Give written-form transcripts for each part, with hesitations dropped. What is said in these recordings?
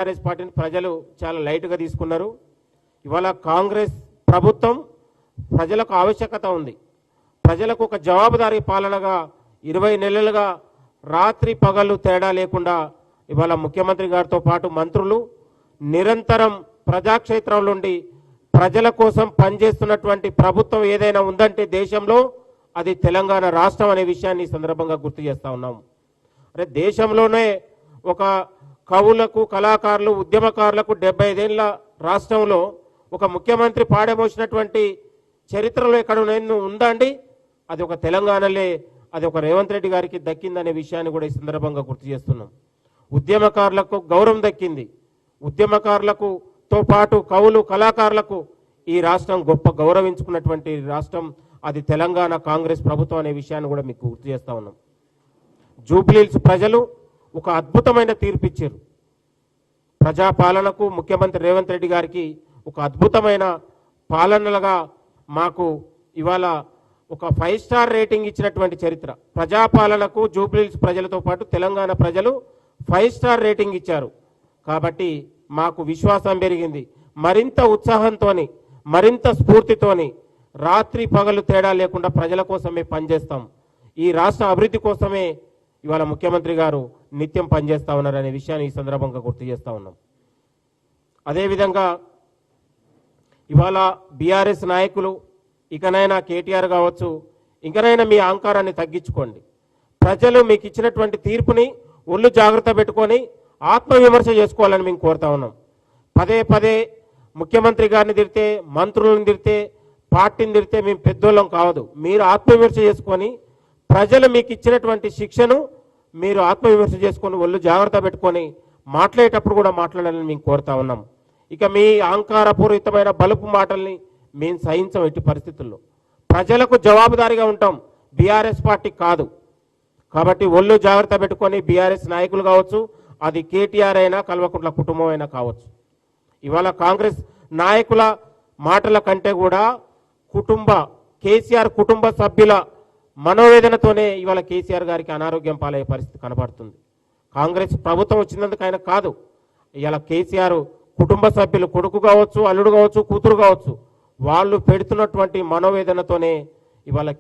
TRS పార్టీని ప్రజలు చాలా లైట్గా తీసుకున్నారు. ఇవాళ కాంగ్రెస్ ప్రభుత్వం ప్రజలకు ఆవశ్యకత ఉంది. ప్రజలకు ఒక జవాబుదారీ పాలనగా 20 నెలలుగా రాత్రి పగలు తేడా లేకుండా ఇవాళ ముఖ్యమంత్రి గారితో పాటు మంత్రులు నిరంతరం ప్రజాక్షేత్రంలో ఉండి ప్రజల కోసం పనిచేస్తున్నటువంటి ప్రభుత్వం ఏదైనా ఉందంటే దేశంలో అది తెలంగాణ రాష్ట్రం అనే విషయాన్ని ఈ సందర్భంగా గుర్తు చేస్తా ఉన్నాం. అరే దేశంలోనే ఒక కవులకు కళాకారులు ఉద్యమకారులకు 75 ఏళ్ల రాష్ట్రంలో ఒక ముఖ్యమంత్రి పాడమోసినటువంటి చరిత్రలో ఎక్కడ ఉందా అండి? అది ఒక తెలంగాణలే, అది ఒక రేవంత్ రెడ్డి గారికి దక్కిందనే విషయాన్ని కూడా ఈ సందర్భంగా గుర్తు చేస్తున్నాం. ఉద్యమకారులకు గౌరవం దక్కింది. ఉద్యమకారులకు తో పాటు కవులు కళాకారులకు ఈ రాష్ట్రం గొప్ప గౌరవించుకున్నటువంటి రాష్ట్రం అది తెలంగాణ కాంగ్రెస్ ప్రభుత్వం అనే విషయాన్ని కూడా మీకు గుర్తు చేస్తా ఉన్నాం. జూబ్లీహిల్స్ ప్రజలు ఒక అద్భుతమైన తీర్పు ఇచ్చారు. ప్రజాపాలనకు ముఖ్యమంత్రి రేవంత్ రెడ్డి గారికి ఒక అద్భుతమైన పాలనలుగా మాకు ఇవాళ ఒక 5 స్టార్ రేటింగ్ ఇచ్చినటువంటి చరిత్ర. ప్రజాపాలనకు జూబ్లీహిల్స్ ప్రజలతో పాటు తెలంగాణ ప్రజలు 5 స్టార్ రేటింగ్ ఇచ్చారు. కాబట్టి మాకు విశ్వాసం పెరిగింది. మరింత ఉత్సాహంతోని మరింత స్ఫూర్తితోని రాత్రి పగలు తేడా లేకుండా ప్రజల కోసమే పనిచేస్తాం. ఈ రాష్ట్ర అభివృద్ధి కోసమే ఇవాళ ముఖ్యమంత్రి గారు నిత్యం పనిచేస్తూ ఉన్నారనే విషయాన్ని ఈ సందర్భంగా గుర్తు చేస్తూ ఉన్నాం. అదేవిధంగా ఇవాళ బీఆర్ఎస్ నాయకులు ఇకనైనా కేటీఆర్ కావచ్చు, ఇంకనైనా మీ అహంకారాన్ని తగ్గించుకోండి. ప్రజలు మీకు ఇచ్చినటువంటి తీర్పుని ఒళ్ళు జాగ్రత్త పెట్టుకొని ఆత్మవిమర్శ చేసుకోవాలని మేము కోరుతా ఉన్నాం. పదే పదే ముఖ్యమంత్రి గారిని తిడితే, మంత్రులను తిడితే, పార్టీని తిడితే మేము పెద్దోళ్ళం కావద్దు. మీరు ఆత్మవిమర్శ చేసుకొని ప్రజలు మీకు ఇచ్చినటువంటి శిక్షను మీరు ఆత్మవిమర్శ చేసుకొని ఒళ్ళు జాగ్రత్త పెట్టుకొని మాట్లాడేటప్పుడు కూడా మాట్లాడాలని మేము కోరుతా ఉన్నాం. ఇక మీ అహంకారపూరితమైన బలుపు మాటల్ని మేము సహించం. ఎట్టి పరిస్థితుల్లో ప్రజలకు జవాబుదారీగా ఉంటాం, బీఆర్ఎస్ పార్టీ కాదు. కాబట్టి ఒళ్ళు జాగ్రత్త పెట్టుకొని బీఆర్ఎస్ నాయకులు కావచ్చు, అది కేటీఆర్ అయినా కల్వకుంట్ల కుటుంబం అయినా కావచ్చు. ఇవాళ కాంగ్రెస్ నాయకుల మాటల కంటే కూడా కేసీఆర్ కుటుంబ సభ్యుల మనోవేదనతోనే ఇవాళ కేసీఆర్ గారికి అనారోగ్యం పాలయ్యే పరిస్థితి కనపడుతుంది. కాంగ్రెస్ ప్రభుత్వం వచ్చినందుకు ఆయన కాదు, ఇవాళ కేసీఆర్ కుటుంబ సభ్యులు కొడుకు కావచ్చు, అల్లుడు కావచ్చు, కూతురు కావచ్చు, వాళ్ళు పెడుతున్నటువంటి మనోవేదనతోనే ఇవాళ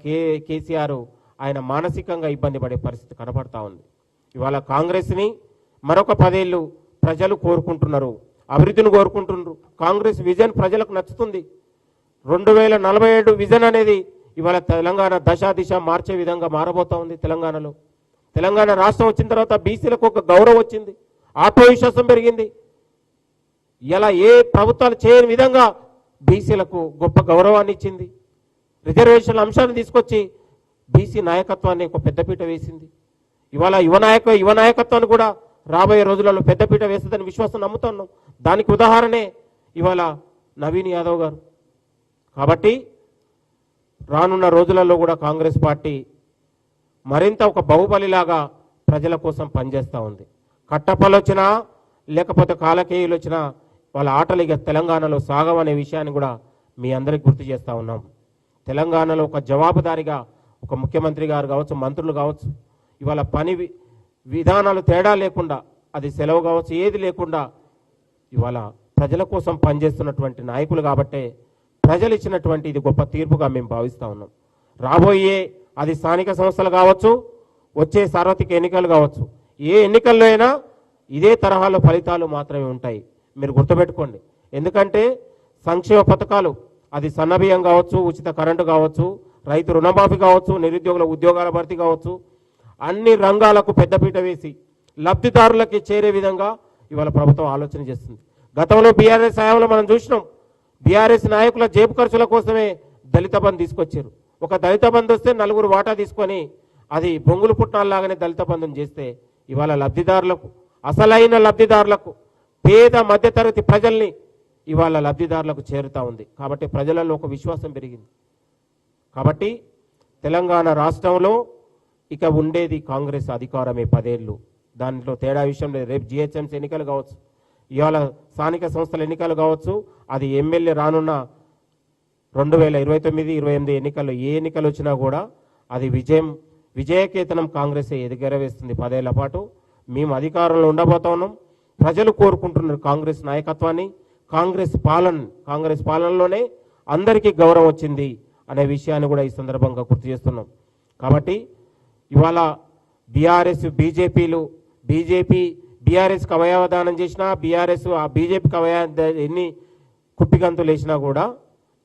కేసీఆర్ ఆయన మానసికంగా ఇబ్బంది పడే పరిస్థితి కనపడతా ఉంది. ఇవాళ కాంగ్రెస్ని మరొక 10 ఏళ్ళు ప్రజలు కోరుకుంటున్నారు, అభివృద్ధిని కోరుకుంటున్నారు. కాంగ్రెస్ విజన్ ప్రజలకు నచ్చుతుంది. 2047 విజన్ అనేది ఇవాళ తెలంగాణ దిశ మార్చే విధంగా మారబోతా ఉంది. తెలంగాణ రాష్ట్రం వచ్చిన తర్వాత బీసీలకు ఒక గౌరవం వచ్చింది, ఆత్మవిశ్వాసం పెరిగింది. ఇలా ఏ ప్రభుత్వాలు చేయని విధంగా బీసీలకు గొప్ప గౌరవాన్ని ఇచ్చింది. రిజర్వేషన్ల అంశాన్ని తీసుకొచ్చి బీసీ నాయకత్వాన్ని ఒక పెద్దపీట వేసింది. ఇవాళ యువ నాయకత్వాన్ని కూడా రాబోయే రోజులలో పెద్దపీట వేస్తుందని విశ్వాసం నమ్ముతున్నాం. దానికి ఉదాహరణే ఇవాళ నవీన్ యాదవ్ గారు. కాబట్టి రానున్న రోజులలో కూడా కాంగ్రెస్ పార్టీ మరింత ఒక బాహుబలిలాగా ప్రజల కోసం పనిచేస్తూ ఉంది. కట్టపలు వచ్చినా లేకపోతే కాలకేయులు వచ్చినా వాళ్ళ ఆటలు ఇక తెలంగాణలో సాగమనే విషయాన్ని కూడా మీ అందరికీ గుర్తు చేస్తూ ఉన్నాం. తెలంగాణలో ఒక జవాబుదారీగా ఒక ముఖ్యమంత్రి గారు కావచ్చు, మంత్రులు కావచ్చు, ఇవాళ పని విధానాలు తేడా లేకుండా, అది సెలవు కావచ్చు, ఏది లేకుండా ఇవాళ ప్రజల కోసం పనిచేస్తున్నటువంటి నాయకులు కాబట్టే ప్రజలు ఇచ్చినటువంటి ఇది గొప్ప తీర్పుగా మేము భావిస్తూ ఉన్నాం. రాబోయే అది స్థానిక సంస్థలు కావచ్చు, వచ్చే సార్వత్రిక ఎన్నికలు కావచ్చు, ఏ ఎన్నికల్లో అయినా ఇదే తరహాలో ఫలితాలు మాత్రమే ఉంటాయి. మీరు గుర్తుపెట్టుకోండి. ఎందుకంటే సంక్షేమ పథకాలు, అది సన్నబియ్యం కావచ్చు, ఉచిత కరెంటు కావచ్చు, రైతు రుణమాఫీ కావచ్చు, నిరుద్యోగుల ఉద్యోగాల భర్తీ కావచ్చు, అన్ని రంగాలకు పెద్దపీట వేసి లబ్ధిదారులకి చేరే విధంగా ఇవాళ ప్రభుత్వం ఆలోచన చేస్తుంది. గతంలో బీఆర్ఎస్ హయాంలో మనం చూసినాం, బీఆర్ఎస్ నాయకుల జేబు ఖర్చుల కోసమే దళిత బంధు తీసుకొచ్చారు. ఒక దళిత బంధు వస్తే 4 వాటా తీసుకొని అది బొంగులు పుట్నాల్లాగానే దళిత బంధుని చేస్తే ఇవాళ లబ్ధిదారులకు, అసలైన లబ్ధిదారులకు, పేద మధ్యతరగతి ప్రజల్ని ఇవాళ లబ్ధిదారులకు చేరుతూ ఉంది. కాబట్టి ప్రజలలో ఒక విశ్వాసం పెరిగింది. కాబట్టి తెలంగాణ రాష్ట్రంలో ఇక ఉండేది కాంగ్రెస్ అధికారమే 10 ఏళ్ళు. దాంట్లో తేడా విషయం లేదు. రేపు జిహెచ్ఎంసీ ఎన్నికలు కావచ్చు, ఇవాళ స్థానిక సంస్థల ఎన్నికలు కావచ్చు, అది ఎమ్మెల్యే రానున్న 2029, 28 ఎన్నికల్లో ఏ ఎన్నికలు వచ్చినా కూడా అది విజయకేతనం కాంగ్రెస్ ఎదుగరవేస్తుంది. 10 ఏళ్ల పాటు మేము అధికారంలో ఉండబోతా ఉన్నాం. ప్రజలు కోరుకుంటున్నారు కాంగ్రెస్ నాయకత్వాన్ని, కాంగ్రెస్ పాలనలోనే అందరికీ గౌరవం వచ్చింది అనే విషయాన్ని కూడా ఈ సందర్భంగా గుర్తు చేస్తున్నాం. కాబట్టి ఇవాళ బీజేపీ బీఆర్ఎస్కి అవయవదానం చేసినా, బీఆర్ఎస్ ఆ బీజేపీకి ఎన్ని కుప్పిగంతులు వేసినా కూడా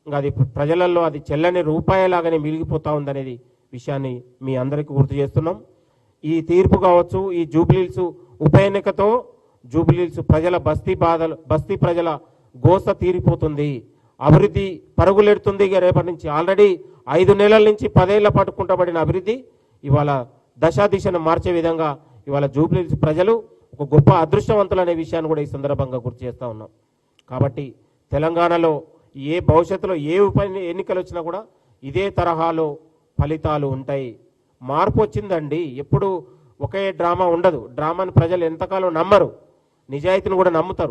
ఇంకా అది ప్రజలలో అది చెల్లని రూపాయలాగానే మిగిలిపోతా ఉందనేది విషయాన్ని మీ అందరికీ గుర్తు చేస్తున్నాం. ఈ తీర్పు కావచ్చు, ఈ జూబ్లీహిల్స్ ఉప ఎన్నికతో జూబ్లీహిల్స్ ప్రజల బస్తీ ప్రజల గోస తీరిపోతుంది, అభివృద్ధి పరుగులెడుతుంది. రేపటి నుంచి ఆల్రెడీ 5 నెలల నుంచి 10 ఏళ్ల పాటు కుంటబడిన అభివృద్ధి ఇవాళ దిశను మార్చే విధంగా ఇవాళ జూబ్లీహిల్స్ ప్రజలు ఒక గొప్ప అదృష్టవంతులు అనే విషయాన్ని కూడా ఈ సందర్భంగా గుర్తు చేస్తూ ఉన్నాం. కాబట్టి తెలంగాణలో భవిష్యత్తులో ఏ ఉప ఎన్నికలు వచ్చినా కూడా ఇదే తరహాలో ఫలితాలు ఉంటాయి. మార్పు వచ్చిందండి. ఎప్పుడు ఒకే డ్రామా ఉండదు. డ్రామాని ప్రజలు ఎంతకాలం నమ్మరు, నిజాయితీని కూడా నమ్ముతారు.